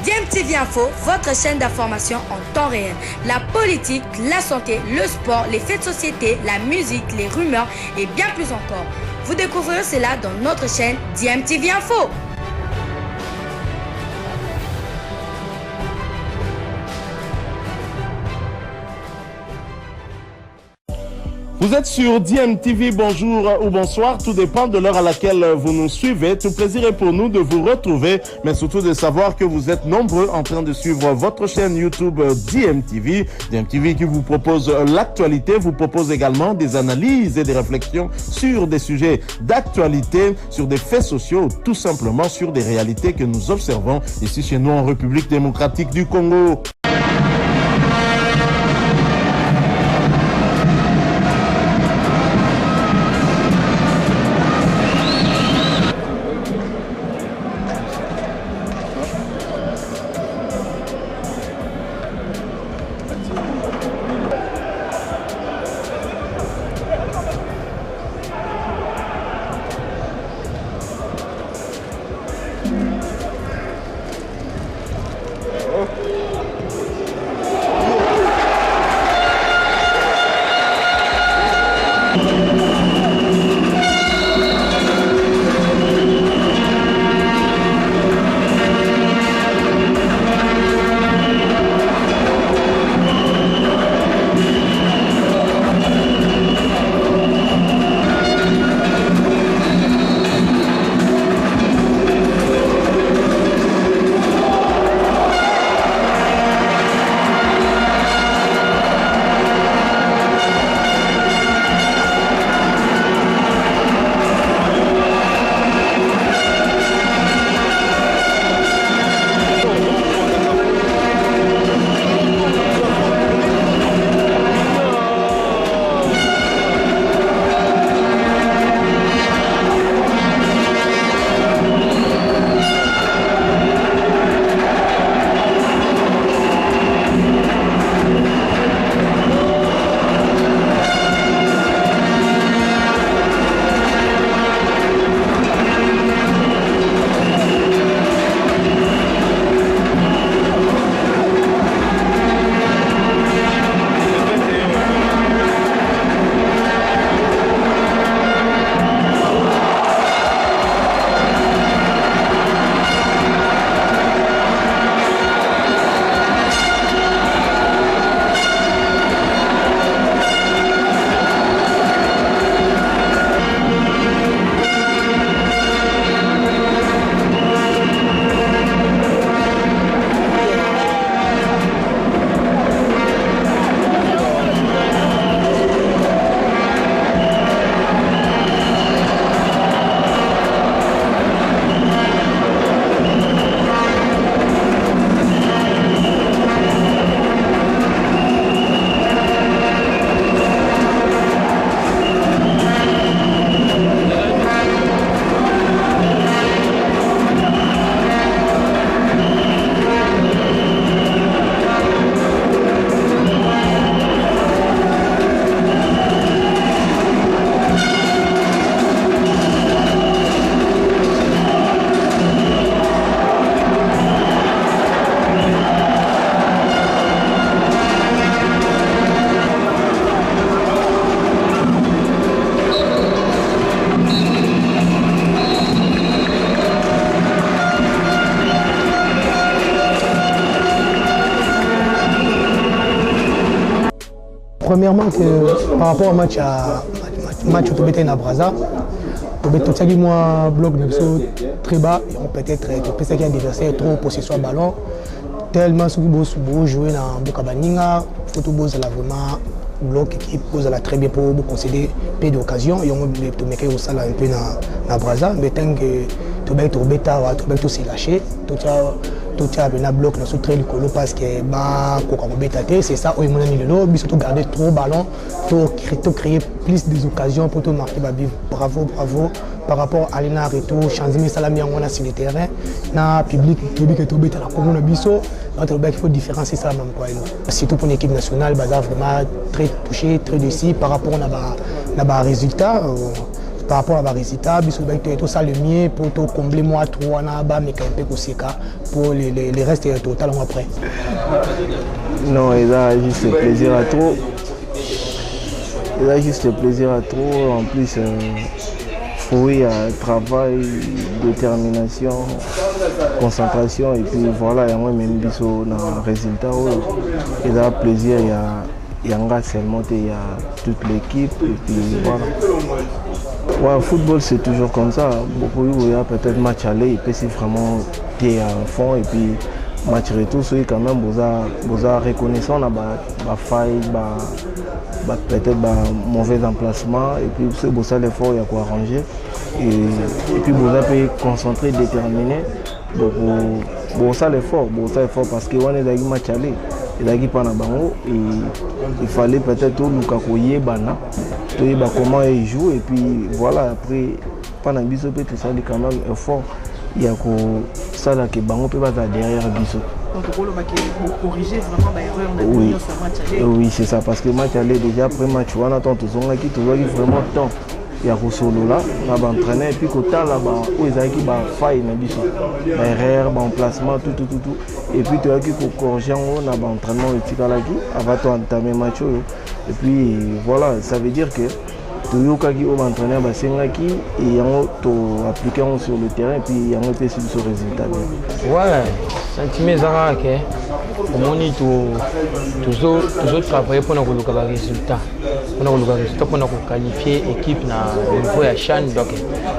DMTV Info, votre chaîne d'information en temps réel. La politique, la santé, le sport, les faits de société, la musique, les rumeurs et bien plus encore. Vous découvrirez cela dans notre chaîne DMTV Info. Vous êtes sur DMTV, bonjour ou bonsoir, tout dépend de l'heure à laquelle vous nous suivez. Tout plaisir est pour nous de vous retrouver, mais surtout de savoir que vous êtes nombreux en train de suivre votre chaîne YouTube DMTV. DMTV qui vous propose l'actualité, vous propose également des analyses et des réflexions sur des sujets d'actualité, sur des faits sociaux, tout simplement sur des réalités que nous observons ici chez nous en République démocratique du Congo. Premièrement, que, par rapport au match au Tobeta à Braza, Tobeta moi bloc de très bas, peut-être qu'il y a un adversaire trop possession de ballon, tellement si vous jouez dans Bokabaninga, il faut vraiment bloc qui pose très bien pour vous concéder peu d'occasions et on peut mettre au salle un peu dans Braza, mais tant que Tobeta s'est lâché, tout un bloc dans ce très lucolo parce que c'est ça où il surtout garder trop ballon pour créer plus des occasions pour tout marquer vivre. Bravo par rapport à l'ENAR et tout Chanzimi Salami on a sur le terrain na public et tout bête la commune biso notre il faut différencier ça même quoi surtout pour une équipe nationale vraiment très touché très décis par rapport à nos résultats par rapport à la résultat, tout ça le mieux pour combler moi trop en bas mais quand même pour les restes totalement après. Non, il a juste le plaisir à trop. Il a juste le plaisir à trop. En plus, oui, travail, détermination, concentration et puis voilà, il y a moi même biso dans le résultat. Il a plaisir, il y a un gars seulement, il y a toute l'équipe et puis voilà. Ouais, le football c'est toujours comme ça. Beaucoup il y a peut-être match aller, et puis c'est vraiment t'es à fond et puis match retour, c'est quand même vous a reconnaissant la faille, peut-être mauvais emplacement et puis c'est pour ça l'effort il y a quoi arranger et puis vous avez concentré, déterminé. Donc bon ça l'effort parce que on est dans le match aller. Il il fallait peut-être tout Lukaku Yebana, comment il joue et puis voilà après pendant biso tout ça il quand même effort il y a ça là que bango peut pas derrière biso. Donc vous corriger vraiment l'erreur on a mis sur match aller. Oui c'est ça parce que match aller déjà après match on attend tout ça qui vraiment temps. Il y a solo là, on va entraîner et puis quand là-bas où ils ont qui va faille na biso. Erreur, emplacement tout. Et puis tu as qui corriger on a entraînement et tu là qui avant toi entamer match et puis voilà, ça veut dire que tout yo qui on entraîner ba senga qui et on to appliquer sur le terrain et puis on peut sur ce résultat. Ouais, sentiment zara que au moins toujours travailler pour nous le résultat. Pour nous qualifier l'équipe na niveau à Chan donc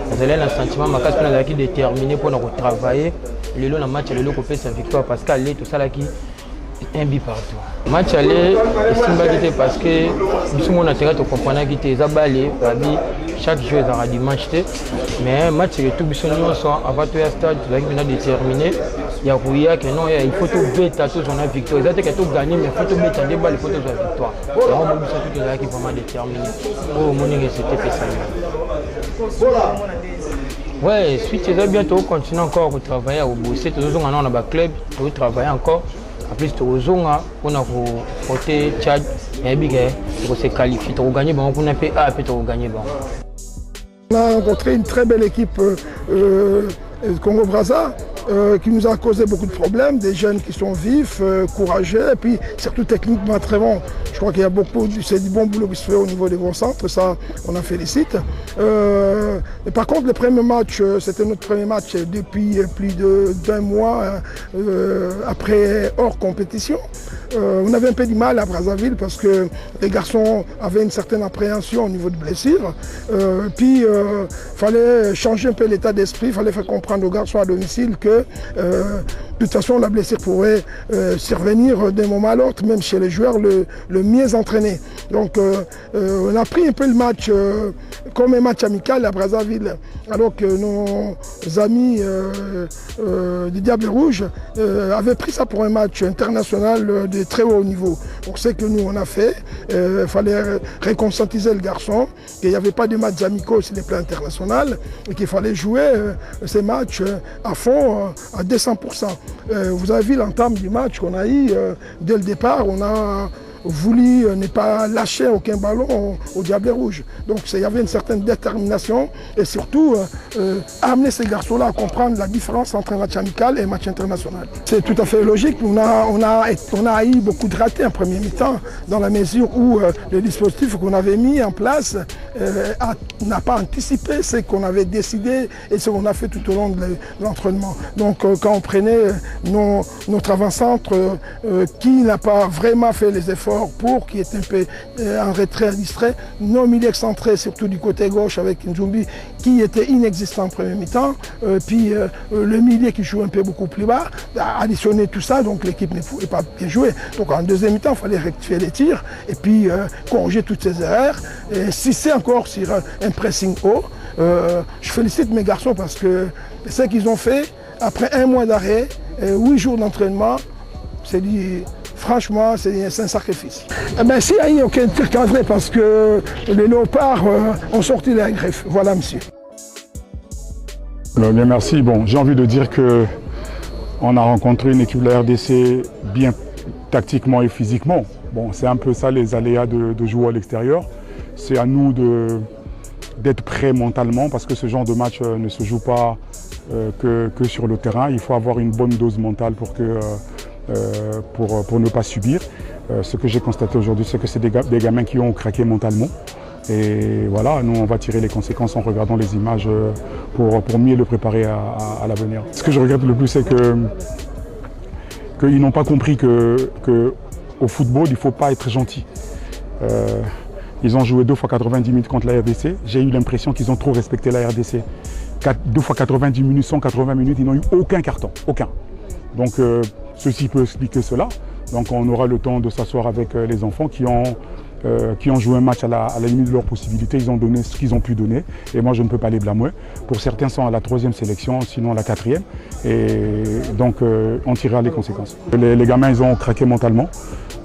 vous avez un sentiment ma casse pour nous déterminé pour nous travailler le long match le lot peut sa victoire parce qu'aller tout ça là qui un but partout. Match aller c'est parce que tout le monde a intérêt à comprendre que les abalés chaque joueur a dimanche mais match tout biso nyonso avant tout stade tu vas déterminer il y a que non il faut tout bêta tout on a victoire ils ont que tout gagner mais il faut tout bêta des balles il faut tout jouer victoire alors on biso tout là qui vraiment déterminé au mon c'était fait ça. Ouais, suite c'est bientôt continuer encore à travailler au bosser toujours on a un club pour travailler encore. En plus, tu as côté Tchad, tu se qualifier, tu as gagné, on a fait A, puis tu as gagné. On a rencontré une très belle équipe Congo-Brazza qui nous a causé beaucoup de problèmes, des jeunes qui sont vifs, courageux et puis surtout techniquement très bons. Je crois qu'il y a c'est du bon boulot qui se fait au niveau des grands centres, ça on en félicite. Et par contre le premier match, c'était notre premier match depuis plus d'1 mois après hors compétition. On avait un peu du mal à Brazzaville parce que les garçons avaient une certaine appréhension au niveau de blessures. Puis il fallait changer un peu l'état d'esprit, il fallait faire comprendre aux garçons à domicile que de toute façon la blessure pourrait survenir d'un moment à l'autre, même chez les joueurs le mieux entraînés. Donc on a pris un peu le match comme un match amical à Brazzaville, alors que nos amis du Diable Rouge avaient pris ça pour un match international de très haut niveau. Donc c'est que nous on a fait, il fallait réconscientiser le garçon qu'il n'y avait pas de matchs amicaux sur les plans internationaux et qu'il fallait jouer ces matchs à fond, à 200%. Vous avez vu l'entame du match qu'on a eu dès le départ, on a voulu ne pas lâcher aucun ballon au Diable Rouge. Donc il y avait une certaine détermination et surtout amener ces garçons-là à comprendre la différence entre un match amical et un match international. C'est tout à fait logique. On a eu beaucoup de ratés en premier mi-temps dans la mesure où le dispositif qu'on avait mis en place n'a pas anticipé ce qu'on avait décidé et ce qu'on a fait tout au long de l'entraînement. Donc quand on prenait notre avant-centre qui n'a pas vraiment fait les efforts pour qui est un peu en retrait distrait, nos milieux excentrés surtout du côté gauche avec Nzumbi qui était inexistant en premier mi-temps, puis le milieu qui joue un peu beaucoup plus bas, additionner tout ça, donc l'équipe ne pouvait pas bien jouer. Donc en deuxième mi-temps, il fallait rectifier les tirs et puis corriger toutes ces erreurs. Et si c'est encore sur un pressing haut, je félicite mes garçons parce que ce qu'ils ont fait après 1 mois d'arrêt, 8 jours d'entraînement, c'est dit. Franchement, c'est un sacrifice. Eh bien, s'il n'y a eu aucun tir cadré parce que les léopards ont sorti la greffe. Voilà, monsieur. Alors, bien, merci. Bon, j'ai envie de dire qu'on a rencontré une équipe de la RDC bien tactiquement et physiquement. Bon, c'est un peu ça les aléas de jouer à l'extérieur. C'est à nous de d'être prêt mentalement parce que ce genre de match ne se joue pas que sur le terrain. Il faut avoir une bonne dose mentale pour ne pas subir. Ce que j'ai constaté aujourd'hui, c'est que c'est des gamins qui ont craqué mentalement. Et voilà, nous on va tirer les conséquences en regardant les images pour mieux le préparer à l'avenir. Ce que je regrette le plus, c'est qu'ils n'ont pas compris qu'au football, il ne faut pas être gentil. Ils ont joué 2 fois 90 minutes contre la RDC. J'ai eu l'impression qu'ils ont trop respecté la RDC. 2 fois 90 minutes, 180 minutes, ils n'ont eu aucun carton, aucun. Donc ceci peut expliquer cela. Donc on aura le temps de s'asseoir avec les enfants qui ont joué un match à la limite de leurs possibilités. Ils ont donné ce qu'ils ont pu donner. Et moi, je ne peux pas les blâmer. Pour certains, sont à la 3e sélection, sinon à la 4e. Et donc, on tirera les conséquences. Les gamins, ils ont craqué mentalement.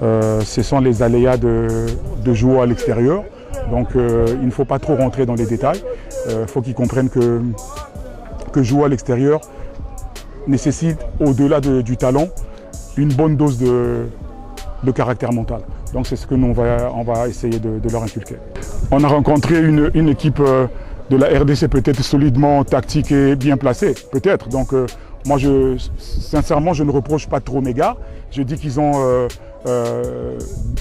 Ce sont les aléas de jouer à l'extérieur. Donc, il ne faut pas trop rentrer dans les détails. Il faut qu'ils comprennent que jouer à l'extérieur nécessite, au-delà du talent, une bonne dose de caractère mental. Donc c'est ce que nous on va essayer de leur inculquer. On a rencontré une équipe de la RDC peut-être solidement tactique et bien placée, peut-être. Donc moi sincèrement je ne reproche pas trop mes gars. Je dis qu'ils ont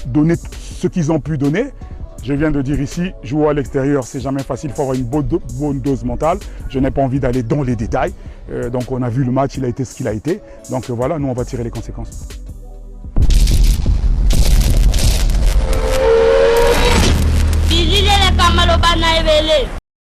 donné ce qu'ils ont pu donner. Je viens de dire ici, jouer à l'extérieur, c'est jamais facile, il faut avoir une bonne dose mentale. Je n'ai pas envie d'aller dans les détails. Donc on a vu le match, il a été ce qu'il a été. Donc voilà, nous on va tirer les conséquences.